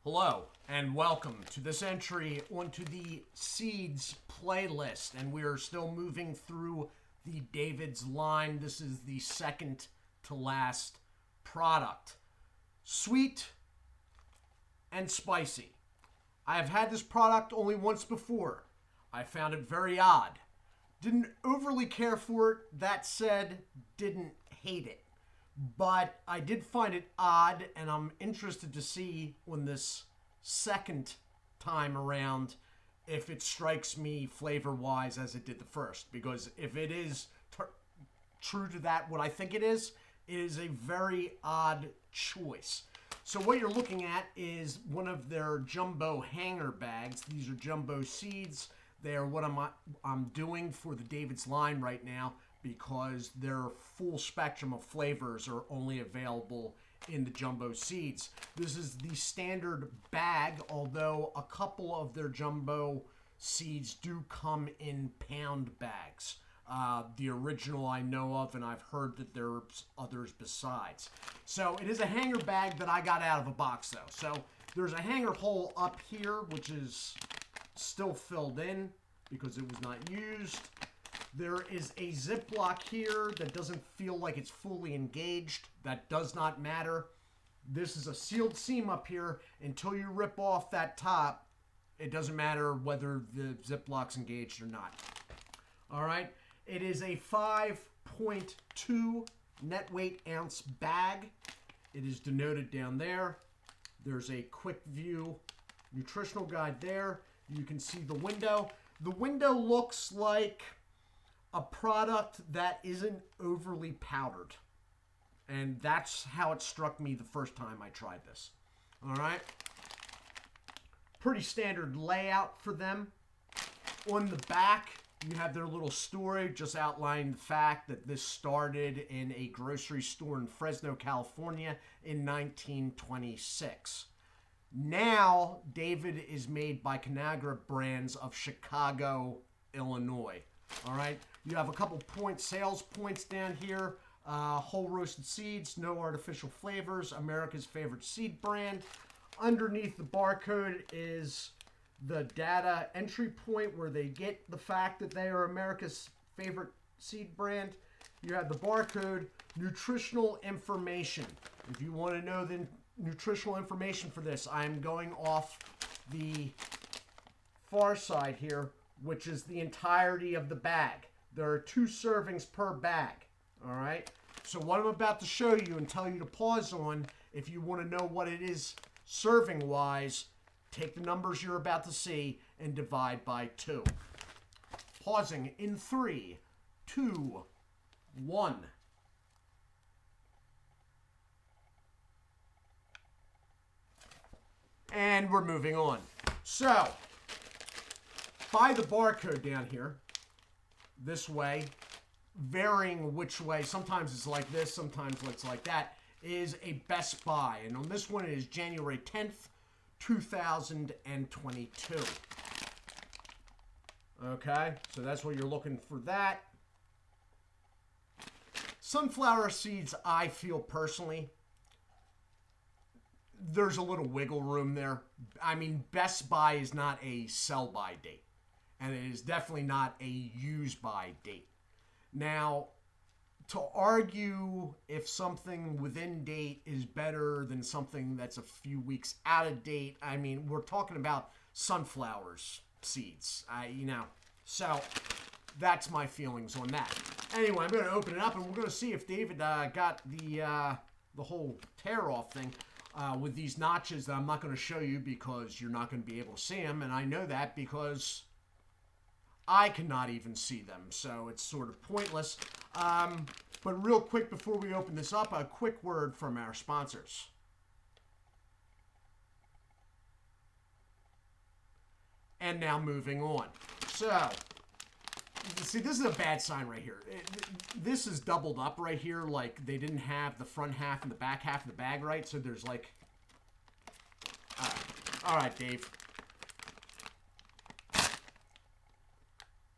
Hello and welcome to this entry onto the Seeds playlist, and we are still moving through the David's line. This is the second to last product. Sweet and spicy. I have had this product only once before. I found it very odd. Didn't overly care for it. That said, didn't hate it. But I did find it odd, and I'm interested to see when this second time around if it strikes me flavor-wise as it did the first. Because if it is true to that, what I think it is a very odd choice. So what you're looking at is one of their jumbo hanger bags. These are jumbo seeds. They are what I'm doing for the David's line right now, because their full spectrum of flavors are only available in the jumbo seeds. This is the standard bag, although a couple of their jumbo seeds do come in pound bags. The original I know of, and I've heard that there's others besides. So it is a hanger bag that I got out of a box though. So there's a hanger hole up here, which is still filled in because it was not used. There is a Ziploc here that doesn't feel like it's fully engaged. That does not matter. This is a sealed seam up here. Until you rip off that top, it doesn't matter whether the Ziploc's engaged or not. All right. It is a 5.2 net weight ounce bag. It is denoted down there. There's a quick view nutritional guide there. You can see the window. The window looks like a product that isn't overly powdered. And that's how it struck me the first time I tried this. All right. Pretty standard layout for them. On the back, you have their little story just outlining the fact that this started in a grocery store in Fresno, California in 1926. Now, David is made by Conagra Brands of Chicago, Illinois. All right. You have a couple sales points down here. Whole roasted seeds, no artificial flavors, America's favorite seed brand. Underneath the barcode is the data entry point where they get the fact that they are America's favorite seed brand. You have the barcode, nutritional information. If you want to know the nutritional information for this, I'm going off the far side here, which is the entirety of the bag. There are 2 servings per bag, all right? So what I'm about to show you and tell you to pause on, if you want to know what it is serving-wise, take the numbers you're about to see and divide by 2. Pausing in 3, 2, 1. And we're moving on. So, by the barcode down here, this way, varying which way, sometimes it's like this, sometimes it's like that, is a Best Buy. And on this one, it is January 10th, 2022. Okay, so that's what you're looking for that. Sunflower seeds, I feel personally, there's a little wiggle room there. I mean, Best Buy is not a sell-by date. And it is definitely not a use-by date. Now, to argue if something within date is better than something that's a few weeks out of date, I mean, we're talking about sunflowers seeds, So, that's my feelings on that. Anyway, I'm going to open it up, and we're going to see if David got the whole tear-off thing. With these notches that I'm not going to show you because you're not going to be able to see them, and I know that because I cannot even see them, so it's sort of pointless. But real quick before we open this up, a quick word from our sponsors. And now moving on. So, see, this is a bad sign right here. This is doubled up right here, like they didn't have the front half and the back half of the bag right, so there's like... All right, Dave.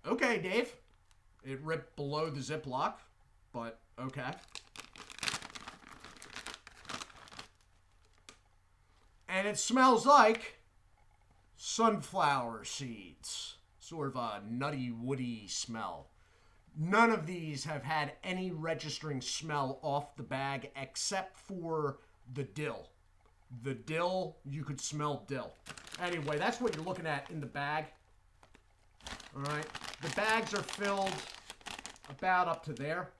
Okay, Dave. It ripped below the Ziploc, but okay. And it smells like sunflower seeds. Sort of a nutty, woody smell. None of these have had any registering smell off the bag except for the dill. The dill, you could smell dill. Anyway, that's what you're looking at in the bag. All right. The bags are filled about up to there.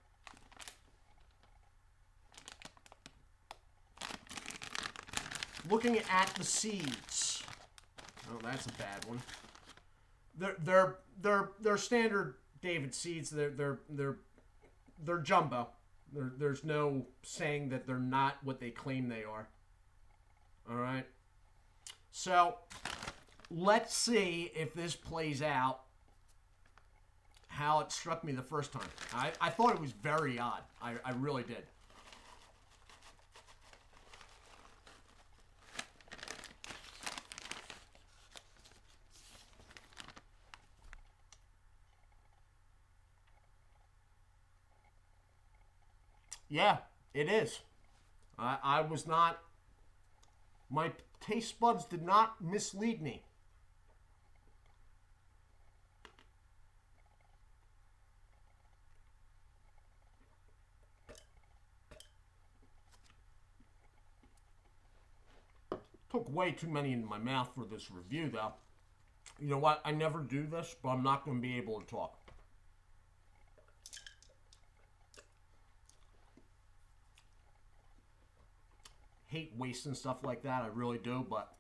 Looking at the seeds. Oh, that's a bad one. They're standard David seeds. They're jumbo. There's no saying that they're not what they claim they are. All right. So let's see if this plays out how it struck me the first time. I thought it was very odd. I really did. Yeah, it is. I was not... My taste buds did not mislead me. Took way too many in my mouth for this review, though. You know what? I never do this, but I'm not going to be able to talk. Hate wasting stuff like that. I really do, but...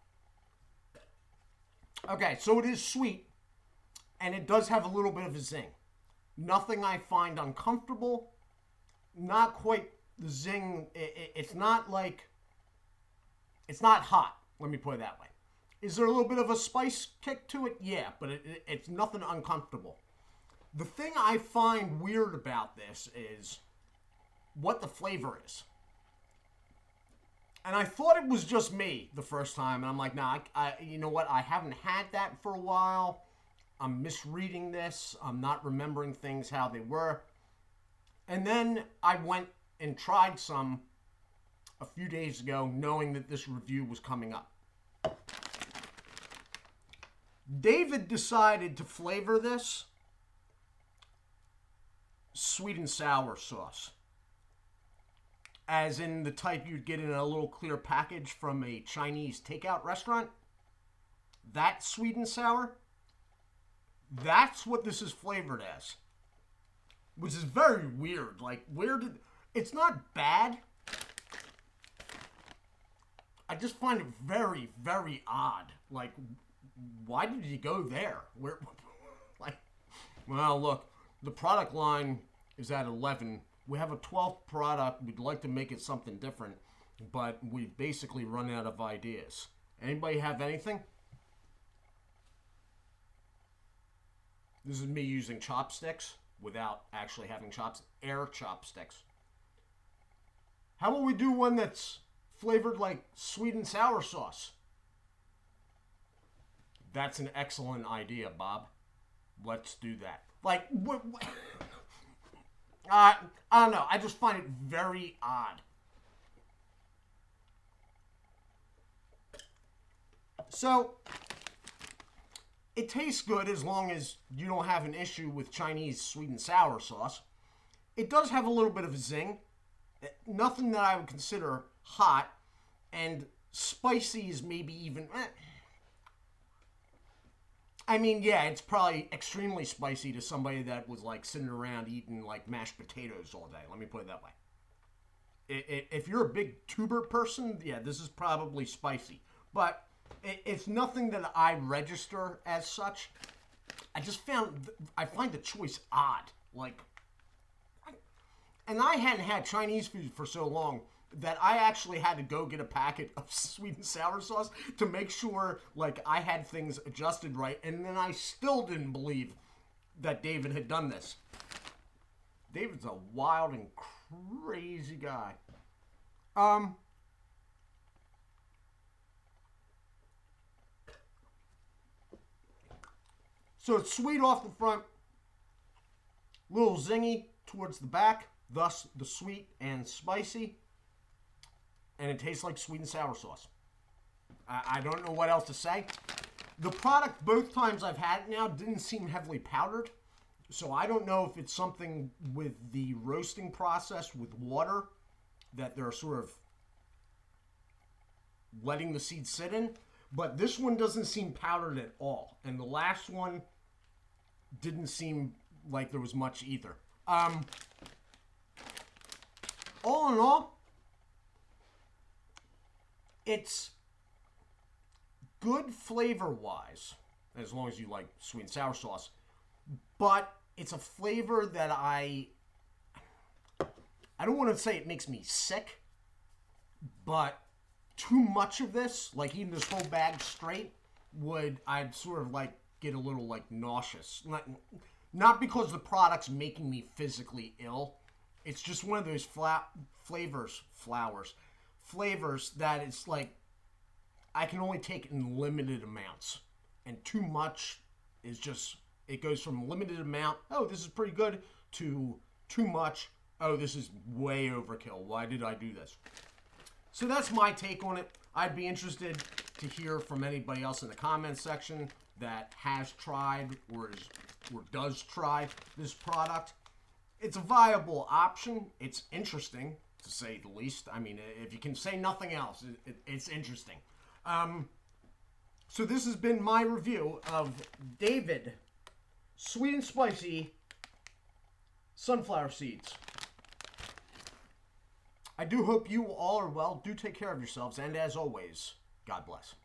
Okay, so it is sweet, and it does have a little bit of a zing. Nothing I find uncomfortable. Not quite the zing. It's not like... It's not hot, let me put it that way. Is there a little bit of a spice kick to it? Yeah, but it's nothing uncomfortable. The thing I find weird about this is what the flavor is. And I thought it was just me the first time, and I'm like, nah, you know what? I haven't had that for a while. I'm misreading this. I'm not remembering things how they were. And then I went and tried some a few days ago, knowing that this review was coming up. David decided to flavor this sweet and sour sauce. As in the type you'd get in a little clear package from a Chinese takeout restaurant. That sweet and sour. That's what this is flavored as. Which is very weird. Like, where did... It's not bad. I just find it very, very odd. Like, why did you go there? Where... Like, well, look. The product line is at 11. We have a 12th product. We'd like to make it something different, but we've basically run out of ideas. Anybody have anything? This is me using chopsticks without actually having air chopsticks. How about we do one that's flavored like sweet and sour sauce? That's an excellent idea, Bob. Let's do that. Like, what I don't know. I just find it very odd. So, it tastes good as long as you don't have an issue with Chinese sweet and sour sauce. It does have a little bit of a zing. Nothing that I would consider hot. And spicy is maybe even... I mean, yeah, it's probably extremely spicy to somebody that was, like, sitting around eating, like, mashed potatoes all day. Let me put it that way. If you're a big tuber person, yeah, this is probably spicy. But it's nothing that I register as such. I find the choice odd. Like, and I hadn't had Chinese food for so long that I actually had to go get a packet of sweet and sour sauce to make sure, like, I had things adjusted right. And then I still didn't believe that David had done this. David's a wild and crazy guy. So it's sweet off the front, little zingy towards the back, thus the sweet and spicy. And it tastes like sweet and sour sauce. I don't know what else to say. The product, both times I've had it now, didn't seem heavily powdered. So I don't know if it's something with the roasting process with water that they're sort of letting the seeds sit in. But this one doesn't seem powdered at all. And the last one didn't seem like there was much either. All in all, it's good flavor-wise, as long as you like sweet and sour sauce. But it's a flavor that I don't want to say it makes me sick, but too much of this, like eating this whole bag straight, I'd sort of like get a little like nauseous. Not because the product's making me physically ill. It's just one of those flavors that it's like I can only take in limited amounts. And too much is just, it goes from limited amount, oh, this is pretty good, to too much, oh, this is way overkill. Why did I do this? So that's my take on it. I'd be interested to hear from anybody else in the comments section that has tried or does try this product. It's a viable option. It's interesting, to say the least. I mean, if you can say nothing else, it's interesting. So this has been my review of David Sweet and Spicy Sunflower Seeds. I do hope you all are well. Do take care of yourselves. And as always, God bless.